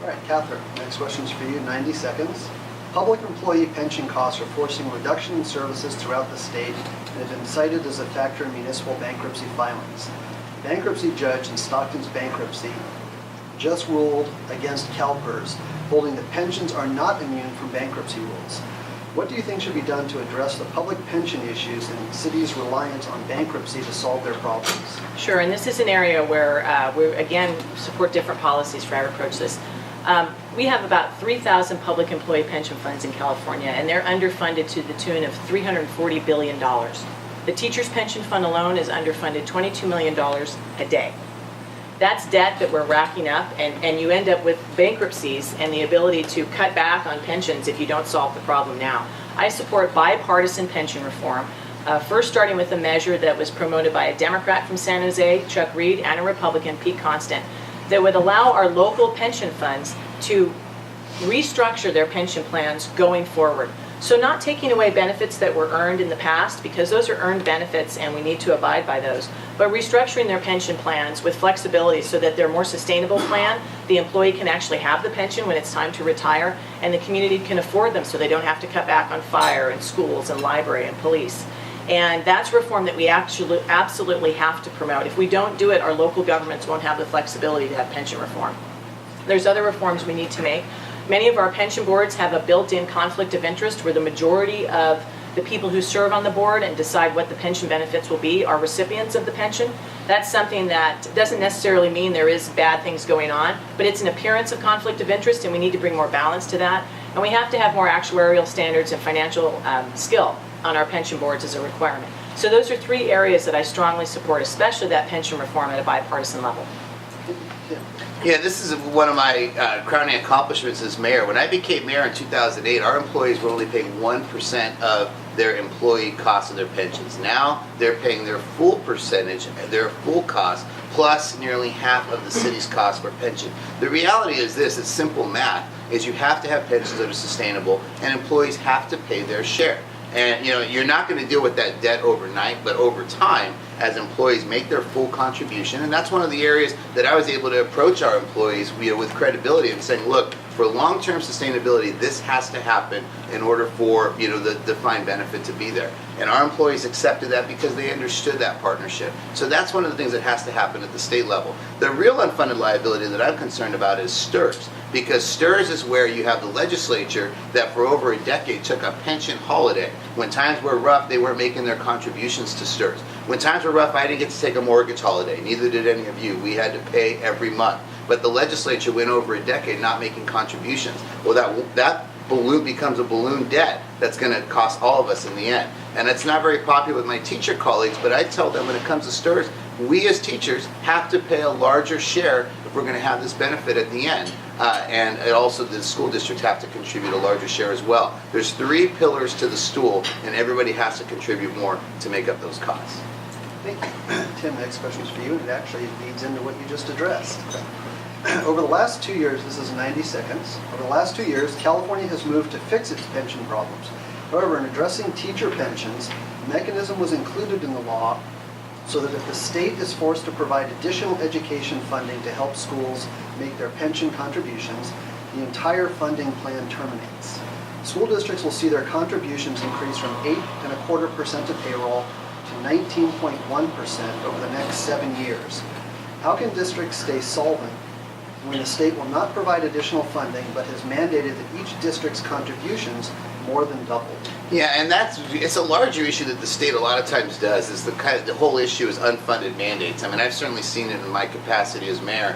All right, Catherine, next question's for you, 90 seconds. Public employee pension costs are forcing reduction in services throughout the state and have been cited as a factor in municipal bankruptcy filings. The bankruptcy judge in Stockton's bankruptcy just ruled against CalPERS, holding that pensions are not immune from bankruptcy rules. What do you think should be done to address the public pension issues and cities' reliance on bankruptcy to solve their problems? Sure, and this is an area where we, again, support different policies for how to approach this. We have about 3,000 public employee pension funds in California, and they're underfunded to the tune of $340 billion. The teachers' pension fund alone is underfunded $22 million a day. That's debt that we're racking up, and you end up with bankruptcies and the ability to cut back on pensions if you don't solve the problem now. I support bipartisan pension reform, first starting with a measure that was promoted by a Democrat from San Jose, Chuck Reed, and a Republican, Pete Constant, that would allow our local pension funds to restructure their pension plans going forward. So not taking away benefits that were earned in the past, because those are earned benefits and we need to abide by those, but restructuring their pension plans with flexibility so that they're more sustainable plan, the employee can actually have the pension when it's time to retire, and the community can afford them so they don't have to cut back on fire and schools and library and police. And that's reform that we actually absolutely have to promote. If we don't do it, our local governments won't have the flexibility to have pension reform. There's other reforms we need to make. Many of our pension boards have a built-in conflict of interest where the majority of the people who serve on the board and decide what the pension benefits will be are recipients of the pension. That's something that doesn't necessarily mean there is bad things going on, but it's an appearance of conflict of interest, and we need to bring more balance to that. And we have to have more actuarial standards and financial skill on our pension boards as a requirement. So those are three areas that I strongly support, especially that pension reform at a bipartisan level. Yeah, this is one of my crowning accomplishments as mayor. When I became mayor in 2008, our employees were only paying 1% of their employee costs of their pensions. Now they're paying their full percentage, their full cost, plus nearly half of the city's cost for pension. The reality is this, it's simple math, is you have to have pensions that are sustainable and employees have to pay their share. And you're not going to deal with that debt overnight, but over time, as employees make their full contribution, and that's one of the areas that I was able to approach our employees with credibility and saying, look, for long-term sustainability, this has to happen in order for the defined benefit to be there. And our employees accepted that because they understood that partnership. So that's one of the things that has to happen at the state level. The real unfunded liability that I'm concerned about is STRS. Because STRS is where you have the legislature that for over a decade took a pension holiday. When times were rough, they weren't making their contributions to STRS. When times were rough, I didn't get to take a mortgage holiday. Neither did any of you. We had to pay every month. But the legislature went over a decade not making contributions. Well, that balloon becomes a balloon debt that's going to cost all of us in the end. And it's not very popular with my teacher colleagues, but I tell them when it comes to STRS, we as teachers have to pay a larger share if we're going to have this benefit at the end. And also the school districts have to contribute a larger share as well. There's three pillars to the stool, and everybody has to contribute more to make up those costs. Thank you. Tim, next question is for you, and it actually leads into what you just addressed. Over the last 2 years, this is 90 seconds, over the last 2 years, California has moved to fix its pension problems. However, in addressing teacher pensions, a mechanism was included in the law so that if the state is forced to provide additional education funding to help schools make their pension contributions, the entire funding plan terminates. School districts will see their contributions increase from 8.25% of payroll to 19.1% over the next 7 years. How can districts stay solvent when the state will not provide additional funding but has mandated that each district's contributions more than doubled? Yeah, and it's a larger issue that the state a lot of times does, is the whole issue is unfunded mandates. I mean, I've certainly seen it in my capacity as mayor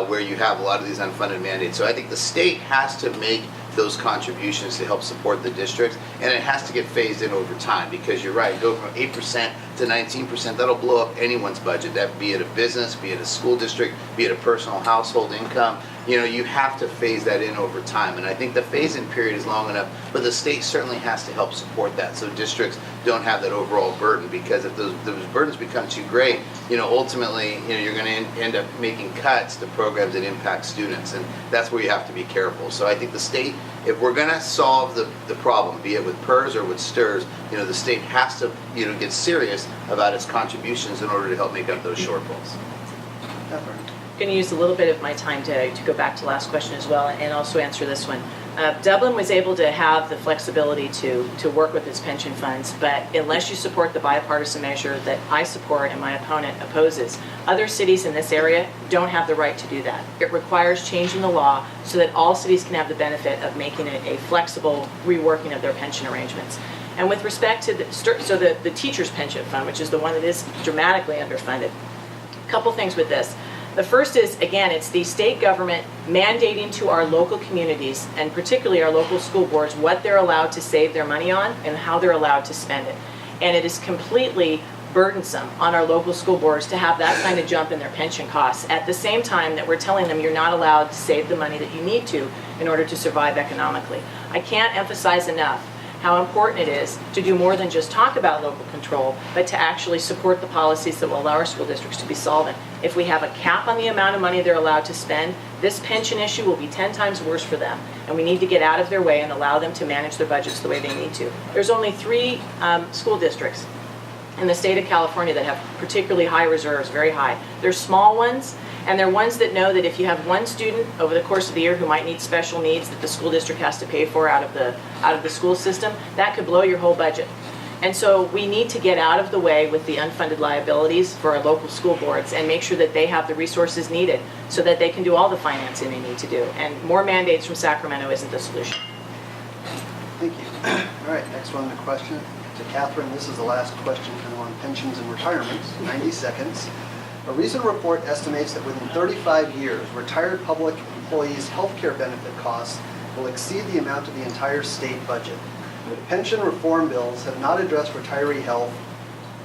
where you have a lot of these unfunded mandates. So I think the state has to make those contributions to help support the districts, and it has to get phased in over time, because you're right, go from 8% to 19%, that'll blow up anyone's budget, that be it a business, be it a school district, be it a personal household income. You have to phase that in over time, and I think the phase-in period is long enough, but the state certainly has to help support that so districts don't have that overall burden, because if those burdens become too great, ultimately, you're going to end up making cuts to programs that impact students, and that's where you have to be careful. So I think the state, if we're going to solve the problem, be it with PERS or with STRS, the state has to, get serious about its contributions in order to help make up those shortfalls. Catherine. going to use a little bit of my time to go back to the last question as well and also answer this one. Dublin was able to have the flexibility to work with its pension funds, but unless you support the bipartisan measure that I support and my opponent opposes, other cities in this area don't have the right to do that. It requires changing the law so that all cities can have the benefit of making it a flexible reworking of their pension arrangements. And with respect to the teacher's pension fund, which is the one that is dramatically underfunded, a couple things with this. The first is, again, it's the state government mandating to our local communities, and particularly our local school boards, what they're allowed to save their money on and how they're allowed to spend it. And it is completely burdensome on our local school boards to have that kind of jump in their pension costs at the same time that we're telling them you're not allowed to save the money that you need to in order to survive economically. I can't emphasize enough how important it is to do more than just talk about local control, but to actually support the policies that will allow our school districts to be solvent. If we have a cap on the amount of money they're allowed to spend, this pension issue will be 10 times worse for them, and we need to get out of their way and allow them to manage their budgets the way they need to. There's only 3 school districts in the state of California that have particularly high reserves, very high. They're small ones, and they're ones that know that if you have one student over the course of the year who might need special needs that the school district has to pay for out of the school system, that could blow your whole budget. And so we need to get out of the way with the unfunded liabilities for our local school boards and make sure that they have the resources needed so that they can do all the financing they need to do. And more mandates from Sacramento isn't the solution. Thank you. All right, next one, the question to Catherine. This is the last question kind of on pensions and retirements, 90 seconds. A recent report estimates that within 35 years, retired public employees' health care benefit costs will exceed the amount of the entire state budget. Pension reform bills have not addressed retiree health,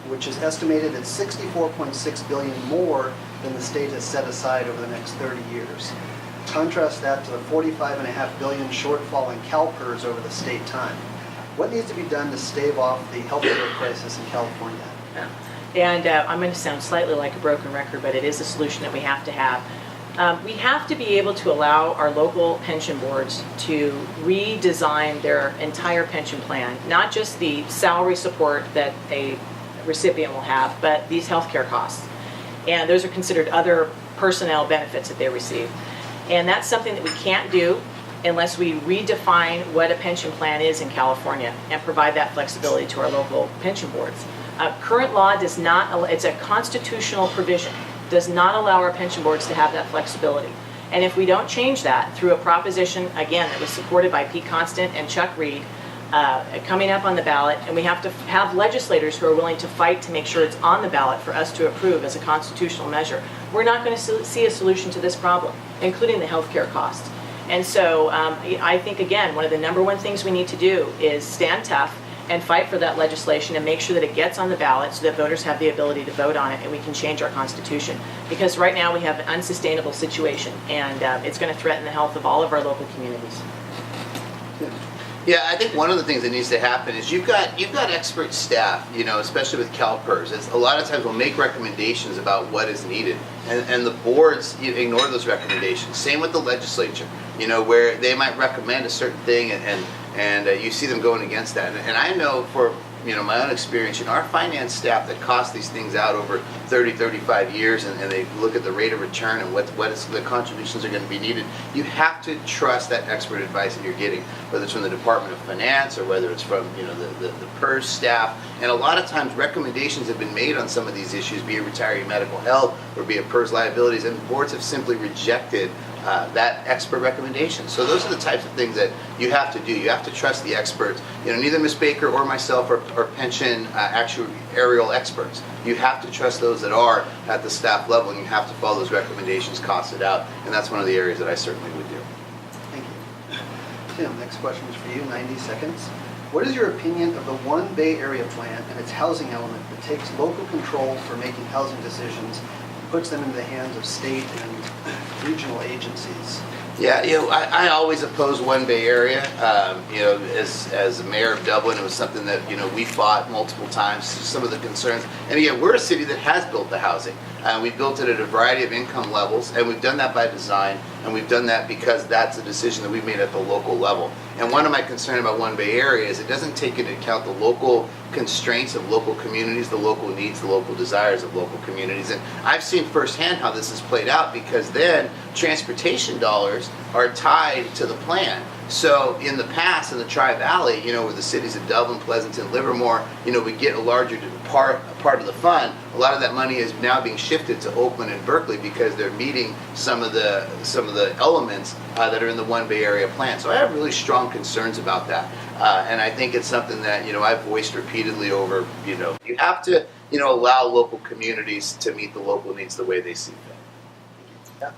which is estimated at $64.6 billion more than the state has set aside over the next 30 years. Contrast that to the $45.5 billion shortfall in CalPERS over the state time. What needs to be done to stave off the health care crisis in California? Yeah. And I'm going to sound slightly like a broken record, but it is a solution that we have to have. We have to be able to allow our local pension boards to redesign their entire pension plan, not just the salary support that a recipient will have, but these healthcare costs. And those are considered other personnel benefits that they receive. And that's something that we can't do unless we redefine what a pension plan is in California and provide that flexibility to our local pension boards. Current law does not, it's a constitutional provision, does not allow our pension boards to have that flexibility. And if we don't change that through a proposition, again, that was supported by Pete Constant and Chuck Reed, coming up on the ballot, and we have to have legislators who are willing to fight to make sure it's on the ballot for us to approve as a constitutional measure, we're not going to see a solution to this problem, including the health care costs. And so I think, again, one of the #1 things we need to do is stand tough and fight for that legislation and make sure that it gets on the ballot so that voters have the ability to vote on it and we can change our Constitution. Because right now we have an unsustainable situation, and it's going to threaten the health of all of our local communities. Yeah, I think one of the things that needs to happen is you've got expert staff, especially with CalPERS. A lot of times we'll make recommendations about what is needed, and the boards ignore those recommendations. Same with the legislature, where they might recommend a certain thing and you see them going against that. And I know for my own experience, our finance staff that cost these things out over 30, 35 years, and they look at the rate of return and what the contributions are going to be needed, you have to trust that expert advice that you're getting, whether it's from the Department of Finance or whether it's from the PERS staff. And a lot of times recommendations have been made on some of these issues, be it retiree medical health or be it PERS liabilities, and boards have simply rejected that expert recommendation. So those are the types of things that you have to do. You have to trust the experts. Neither Ms. Baker or myself are pension actuarial experts. You have to trust those that are at the staff level, and you have to follow those recommendations, cost it out, and that's one of the areas that I certainly would do. Thank you. Tim, next question is for you, 90 seconds. What is your opinion of the One Bay Area plan and its housing element that takes local control for making housing decisions and puts them into the hands of state and regional agencies? Yeah, I always oppose one Bay Area. As a mayor of Dublin, it was something that, we fought multiple times, some of the concerns. And again, we're a city that has built the housing. We built it at a variety of income levels, and we've done that by design, and we've done that because that's a decision that we made at the local level. And one of my concerns about One Bay Area is it doesn't take into account the local constraints of local communities, the local needs, the local desires of local communities. And I've seen firsthand how this has played out, because then transportation dollars are tied to the plan. So in the past, in the Tri-Valley, where the cities of Dublin, Pleasanton, Livermore, we get a larger part of the fund. A lot of that money is now being shifted to Oakland and Berkeley because they're meeting some of the elements that are in the One Bay Area plan. So I have really strong concerns about that, and I think it's something that I've voiced repeatedly over. You have to allow local communities to meet the local needs the way they see fit.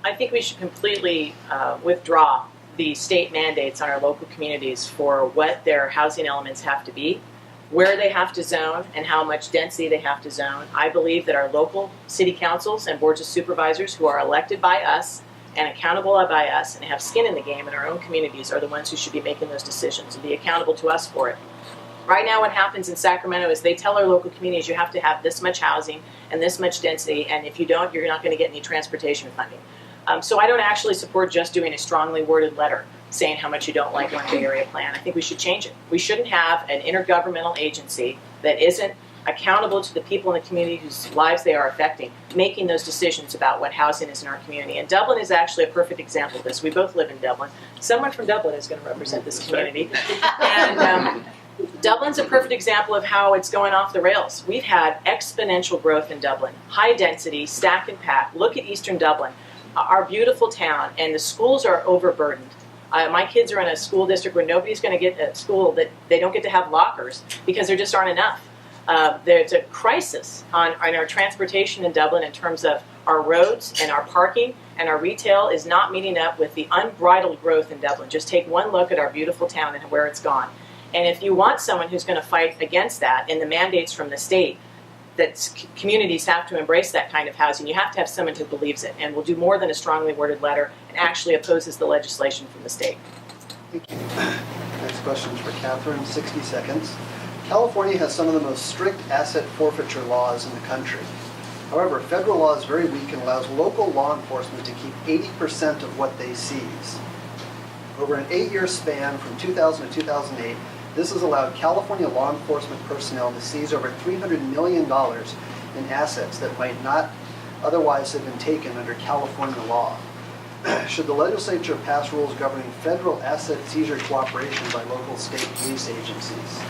I think we should completely withdraw the state mandates on our local communities for what their housing elements have to be, where they have to zone, and how much density they have to zone. I believe that our local city councils and boards of supervisors, who are elected by us and accountable by us and have skin in the game in our own communities, are the ones who should be making those decisions and be accountable to us for it. Right now, what happens in Sacramento is they tell our local communities you have to have this much housing and this much density, and if you don't, you're not going to get any transportation funding. So I don't actually support just doing a strongly worded letter saying how much you don't like One Bay Area plan. I think we should change it. We shouldn't have an intergovernmental agency that isn't accountable to the people in the community whose lives they are affecting, making those decisions about what housing is in our community. And Dublin is actually a perfect example of this. We both live in Dublin. Someone from Dublin is going to represent this community. And Dublin's a perfect example of how it's going off the rails. We've had exponential growth in Dublin, high density, stack and pack. Look at Eastern Dublin, our beautiful town, and the schools are overburdened. My kids are in a school district where nobody's going to get a school that they don't get to have lockers because there just aren't enough. There's a crisis on our transportation in Dublin in terms of our roads and our parking, and our retail is not meeting up with the unbridled growth in Dublin. Just take one look at our beautiful town and where it's gone. And if you want someone who's going to fight against that and the mandates from the state that communities have to embrace that kind of housing, you have to have someone who believes it and will do more than a strongly worded letter and actually opposes the legislation from the state. Thank you. Next question is for Catherine, 60 seconds. California has some of the most strict asset forfeiture laws in the country. However, federal law is very weak and allows local law enforcement to keep 80% of what they seize. Over an 8-year span from 2000 to 2008, this has allowed California law enforcement personnel to seize over $300 million in assets that might not otherwise have been taken under California law. Should the legislature pass rules governing federal asset seizure cooperation by local state police agencies?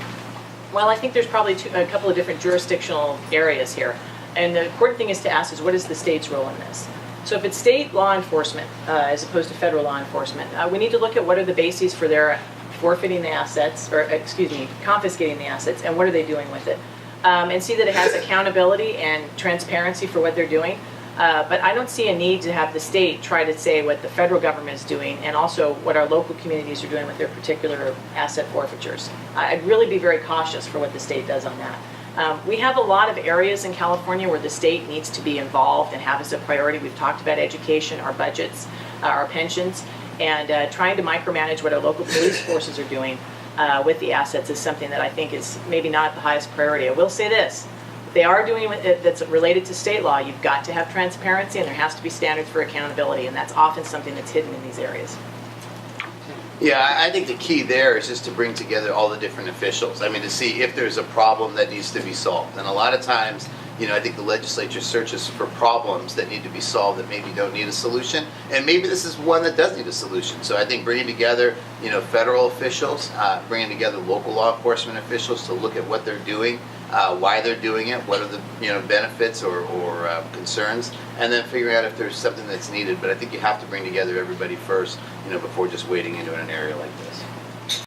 Well, I think there's probably a couple of different jurisdictional areas here. And the important thing is to ask is, what is the state's role in this? So if it's state law enforcement as opposed to federal law enforcement, we need to look at what are the bases for their forfeiting the assets, or confiscating the assets, and what are they doing with it? And see that it has accountability and transparency for what they're doing. But I don't see a need to have the state try to say what the federal government is doing and also what our local communities are doing with their particular asset forfeitures. I'd really be very cautious for what the state does on that. We have a lot of areas in California where the state needs to be involved and have as a priority. We've talked about education, our budgets, our pensions, and trying to micromanage what our local police forces are doing with the assets is something that I think is maybe not the highest priority. I will say this. If they are doing it that's related to state law, you've got to have transparency and there has to be standards for accountability, and that's often something that's hidden in these areas. Yeah, I think the key there is just to bring together all the different officials. I mean, to see if there's a problem that needs to be solved. And a lot of times, I think the legislature searches for problems that need to be solved that maybe don't need a solution. And maybe this is one that does need a solution. So I think bringing together, federal officials, bringing together local law enforcement officials to look at what they're doing, why they're doing it, what are the benefits or concerns, and then figuring out if there's something that's needed. But I think you have to bring together everybody first, before just wading into an area like this.